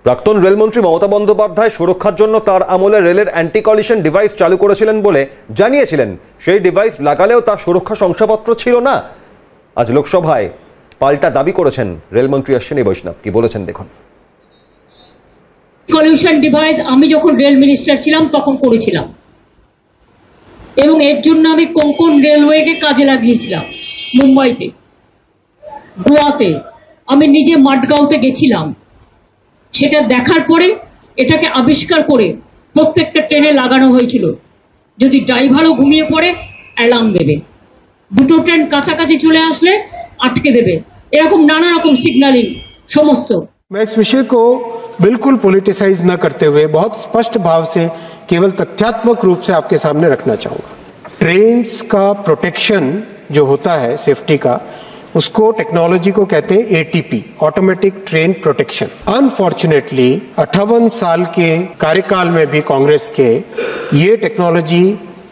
প্রাক্তন রেলমন্ত্রী মমতা বন্দ্যোপাধ্যায় সুরক্ষার জন্য তার আমলে রেলের অ্যান্টি কলিশন ডিভাইস চালু করেছিলেন বলে জানিয়েছিলেন। সেই ডিভাইস লাগালেও তার সুরক্ষা শংসাপত্র ছিল না। আজ লোকসভায় পাল্টা দাবি করেছেন রেলমন্ত্রী অশ্বিনী বৈষ্ণব। কি বলেছেন দেখুন। কলিশন ডিভাইস আমি যখন রেল মিনিস্টার ছিলাম তখন করেছিলাম এবং এর জন্য আমি কোঙ্কণ রেলওয়েকে কাজে লাগিয়েছিলাম। মুম্বাইতে, গোয়াতে, আমি নিজে মাডগাঁওতে গেছিলাম। সেটা দেখার পরে এটাকে আবিষ্কার করে প্রত্যেকটা ট্রেনে লাগানো হয়েছিল। যদি ড্রাইভারও ঘুমিয়ে পড়ে অ্যালার্ম দেবে, দুটো ট্রেন কাছাকাছি চলে আসলে আটকে দেবে, এরকম নানা রকম সিগন্যালিং সমস্ত। मैं इस विषय को बिल्कुल पॉलिटिसाइज न करते हुए बहुत स्पष्ट भाव से केवल तथ्यात्मक रूप से आपके सामने रखना चाहूँगा। ट्रेन्स का प्रोटेक्शन जो होता है सेफ्टी का, उसको टेक्नोलॉजी को कहते हैं ATP, automatic train protection. Unfortunately 58 साल के कार्यकाल में भी कांग्रेस के ये टेक्नोलॉजी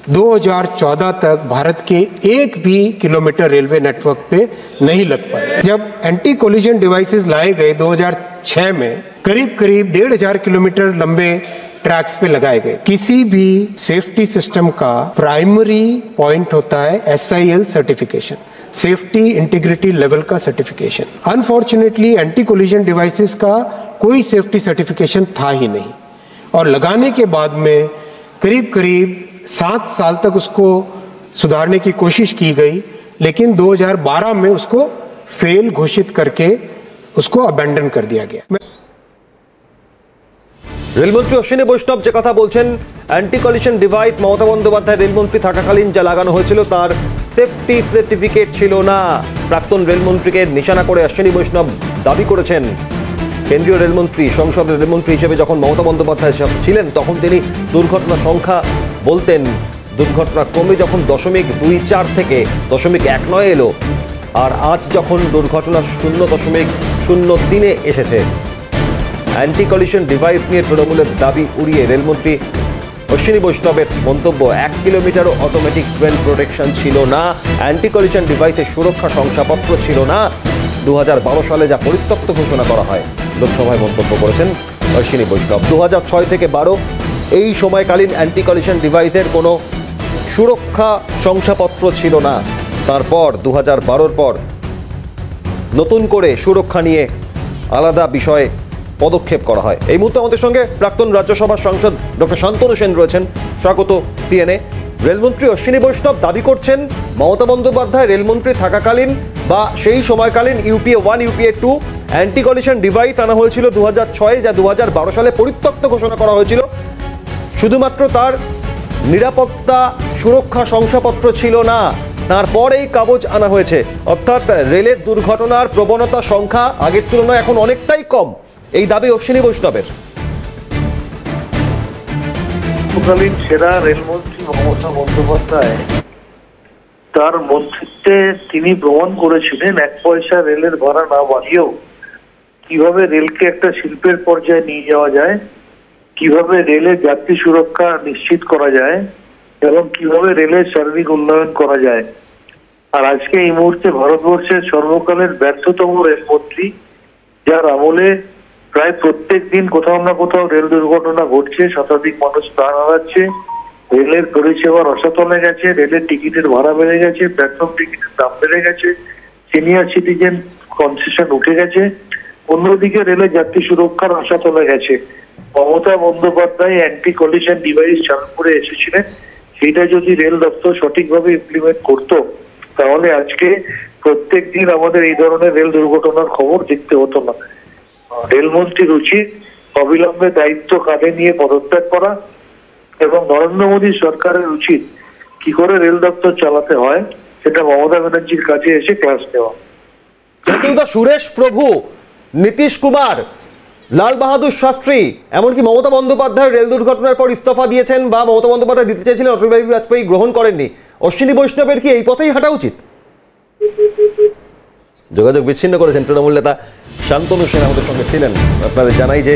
2014 तक भारत के एक भी किलोमीटर रेलवे नेटवर्क पे नहीं लग पाए। जब एंटी कोलिजन डिवाइसेस लाए गए 2006 में, करीब 1,500 किलोमीटर लंबे ट्रैक्स पे लगाए गए। किसी भी सेफ्टी सिस्टम का प्राइमरी पॉइंट होता है SIL certification, safety integrity level का certification. Unfortunately anti collision devices का कोई सेफ्टी सर्टिफिकेशन था ही नहीं, और लगाने के बाद में करीब 7 साल तक उसको सुधारने की कोशिश की गई, लेकिन 2012 में उसको फेल घोषित करके उसको अबैंडन कर दिया गया। রেলমন্ত্রী অশ্বিনী বৈষ্ণব যে কথা বলছেন, anti collision device Mamata Bandyopadhyay রেলমন্ত্রী থাকাকালীন যা লাগানো হয়েছিল তার সেফটি সার্টিফিকেট ছিল না। প্রাক্তন রেলমন্ত্রীকে নিশানা করে অশ্বিনী বৈষ্ণব দাবি করেছেন, কেন্দ্রীয় রেলমন্ত্রী, সংসদের রেলমন্ত্রী হিসেবে যখন মমতা বন্দ্যোপাধ্যায় ছিলেন তখন তিনি দুর্ঘটনা সংখ্যা বলতেন, দুর্ঘটনা কমে যখন 0.24 থেকে 0.19 এলো, আর আজ যখন দুর্ঘটনা 0.03 এসেছে। অ্যান্টি কলিশন ডিভাইস নিয়ে তৃণমূলের দাবি উড়িয়ে রেলমন্ত্রী অশ্বিনী বৈষ্ণবের মন্তব্য, 1 কিলোমিটারও অটোমেটিক ট্রেন প্রোটেকশন ছিল না, অ্যান্টি কলিশন ডিভাইসের সুরক্ষা শংসাপত্র ছিল না। 2012 সালে যা পরিত্যক্ত ঘোষণা করা হয়, লোকসভায় মন্তব্য করেছেন অশ্বিনী বৈষ্ণব। 2006 থেকে 12 এই সময়কালীন অ্যান্টি কলিশন ডিভাইসের কোনো সুরক্ষা শংসাপত্র ছিল না। তারপর 2012-র পর নতুন করে সুরক্ষা নিয়ে আলাদা বিষয়ে পদক্ষেপ করা হয়। এই মুহূর্তে আমাদের সঙ্গে প্রাক্তন রাজ্যসভার সাংসদ ডক্টর শান্তনু সেন রয়েছেন। স্বাগত CNN। রেলমন্ত্রী অশ্বিনী বৈষ্ণব দাবি করছেন মমতা বন্দ্যোপাধ্যায় রেলমন্ত্রী থাকাকালীন বা সেই সময়কালীন UPA 1, UPA 2 anti collision device আনা হয়েছিল 2006, যা 2012 সালে পরিত্যক্ত ঘোষণা করা হয়েছিল। শুধুমাত্র তার নিরাপত্তা সুরক্ষা শংসাপত্র ছিল না, তারপরেই কাগজ আনা হয়েছে। অর্থাৎ রেলের দুর্ঘটনার প্রবণতা সংখ্যা আগের তুলনায় এখন অনেকটাই কম, এই দাবি অশ্বিনী বৈষ্ণবের। তৎকালীন সেরা রেলমন্ত্রী মমতা বন্দ্যোপাধ্যায় তার মন্ত্রিত্বে তিনি প্রমাণ করেছিলেন 1 পয়সা রেলের ভাড়া না বাড়িয়েও কিভাবে রেলকে একটা শিল্পের পর্যায়ে নিয়ে যাওয়া যায়, কিভাবে রেলের যাত্রী সুরক্ষা নিশ্চিত করা যায় এবং কিভাবে রেলের সার্বিক উন্নয়ন করা যায়। আর আজকে এই মুহূর্তে ভারতবর্ষের সর্বকালের ব্যর্থতম রেলমন্ত্রী, যার আমলে প্রায় প্রত্যেক দিন কোথাও না কোথাও রেল দুর্ঘটনা ঘটছে, শতাধিক মানুষ প্রাণ হারাচ্ছে, রেলের পরিষেবা রসাতলে গেছে, রেলের টিকিটের ভাড়া বেড়ে গেছে, প্ল্যাটফর্ম টিকিটের দাম বেড়ে গেছে, সিনিয়র সিটিজেন কনসেশন উঠে গেছে, অন্যদিকে রেলের যাত্রী সুরক্ষার রসাতলে গেছে। Mamata Bandyopadhyay anti collision device চালু করে এসেছিলেন। সেটা যদি রেল দপ্তর সঠিকভাবে ইমপ্লিমেন্ট করতো, তাহলে আজকে প্রত্যেক দিন আমাদের এই ধরনের রেল দুর্ঘটনার খবর দেখতে হতো না। রেলমন্ত্রীর উচিত অবিলম্বে দায়িত্ব কাঁধে নিয়ে পদত্যাগ করা এবং নরেন্দ্র মোদী সরকারের উচিত কি করে রেল দপ্তর চালাতে হয় সেটা মমতা ব্যানার্জির কাছে এসে ক্লাস নেওয়া। সুরেশ প্রভু, নীতিশ কুমার, লাল বাহাদুর শাস্ত্রী, এমনকি মমতা বন্দ্যোপাধ্যায় রেল দুর্ঘটনার পর ইস্তফা দিয়েছেন বা মমতা বন্দ্যোপাধ্যায় দিতে চেয়েছিলেন, অটল বিহারী বাজপেয়ী গ্রহণ করেননি। অশ্বিনী বৈষ্ণবের কি এই পথেই হাঁটা উচিত? যোগাযোগ বিচ্ছিন্ন করেছেন তৃণমূল নেতা শান্তনু সেন আমাদের সঙ্গে ছিলেন। আপনাদের জানাই যে